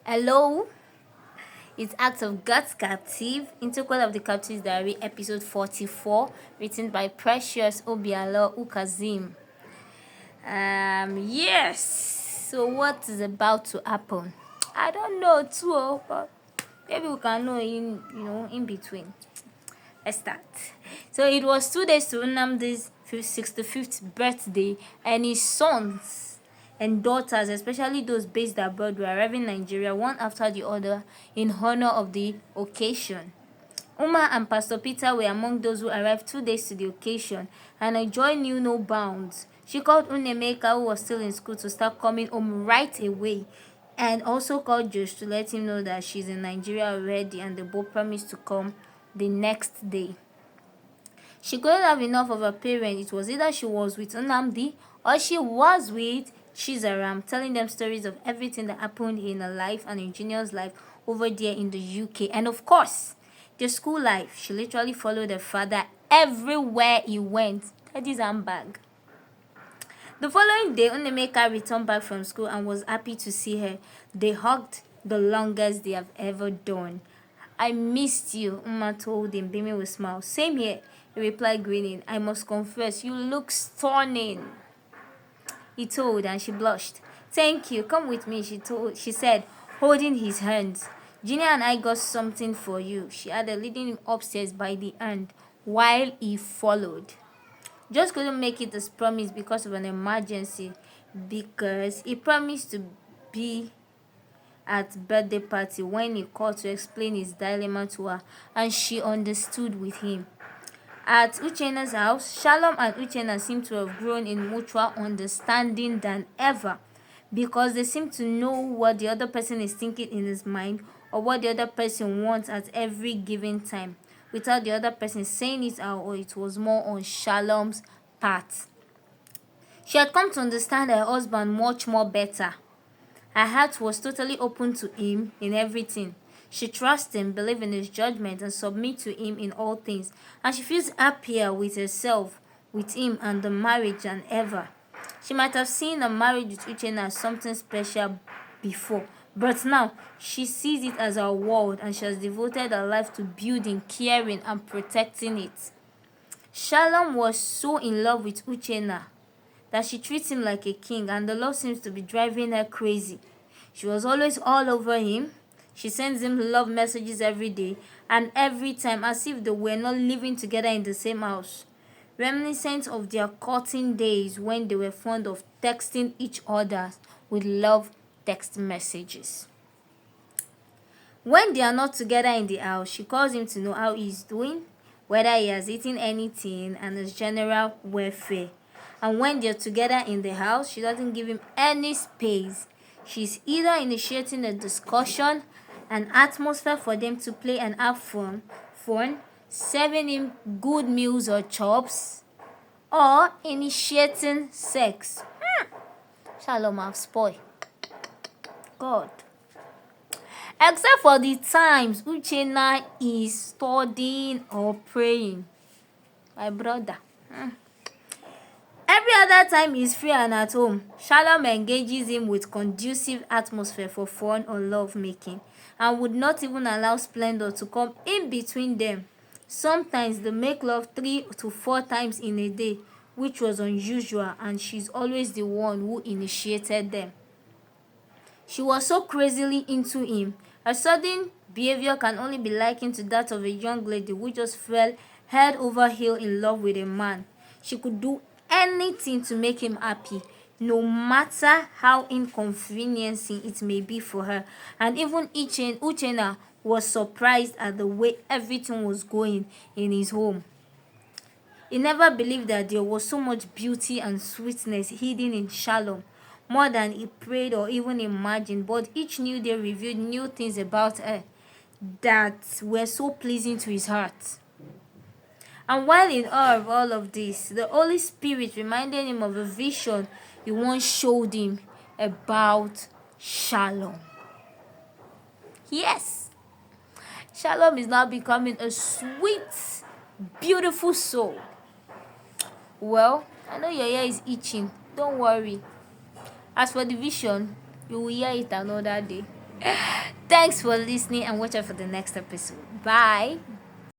Hello, it's Act of God's Captive, Integral of the Captive's Diary, episode 44, written by Precious Obialor-Ukazim. Yes, so what is about to happen? I don't know too, but maybe we can know in between. Let's start. So it was 2 days to Nnamdi's 65th birthday, and his sons and daughters, especially those based abroad, were arriving in Nigeria one after the other in honor of the occasion. Uma and Pastor Peter were among those who arrived 2 days to the occasion, and her joy knew no bounds. She called Unemeka, who was still in school, to start coming home right away, and also called Josh to let him know that she's in Nigeria already and they both promised to come the next day. She couldn't have enough of her parents. It was either she was with Nnamdi or she was with Chizaram, telling them stories of everything that happened in her life and in Junior's life over there in the UK. And of course, their school life. She literally followed her father everywhere he went. Teddy's handbag. The following day, Unemeka returned back from school and was happy to see her. They hugged the longest they have ever done. I missed you, Uma told him, beaming with a smile. Same here, he replied, grinning. I must confess, you look stunning, he told, and she blushed. Thank you, come with me, she said, holding his hands. Junior and I got something for you, she added, leading him upstairs by the hand, while he followed. Just couldn't make it as promised because of an emergency, because he promised to be at birthday party when he called to explain his dilemma to her, and she understood with him. At Uchena's house, Shalom and Uchena seem to have grown in mutual understanding than ever, because they seem to know what the other person is thinking in his mind or what the other person wants at every given time, without the other person saying it out, or it was more on Shalom's part. She had come to understand her husband much more better. Her heart was totally open to him in everything. She trusts him, believes in his judgment, and submits to him in all things. And she feels happier with herself, with him, and the marriage than ever. She might have seen a marriage with Uchenna as something special before, but now she sees it as her world, and she has devoted her life to building, caring, and protecting it. Shalom was so in love with Uchenna that she treats him like a king, and the love seems to be driving her crazy. She was always all over him. She sends him love messages every day and every time, as if they were not living together in the same house. Reminiscent of their courting days when they were fond of texting each other with love text messages. When they are not together in the house, she calls him to know how he is doing, whether he has eaten anything, and his general welfare. And when they're together in the house, she doesn't give him any space. She's either initiating a discussion, an atmosphere for them to play and have fun, serving him good meals or chops, or initiating sex. Shalom have spoiled. God. Except for the times Uchenna is studying or praying. My brother. Every other time he's free and at home, Shalom engages him with conducive atmosphere for fun or love making, and would not even allow splendor to come in between them. Sometimes they make love 3 to 4 times in a day, which was unusual, and she's always the one who initiated them. She was so crazily into him. Her sudden behavior can only be likened to that of a young lady who just fell head over heel in love with a man. She could do anything to make him happy, no matter how inconveniencing it may be for her. And even Uchenna was surprised at the way everything was going in his home. He never believed that there was so much beauty and sweetness hidden in Shalom, more than he prayed or even imagined, but each new day revealed new things about her that were so pleasing to his heart. And while in awe of all of this, the Holy Spirit reminded him of a vision he once showed him about Shalom. Yes, Shalom is now becoming a sweet, beautiful soul. Well, I know your ear is itching. Don't worry. As for the vision, you will hear it another day. Thanks for listening and watch out for the next episode. Bye.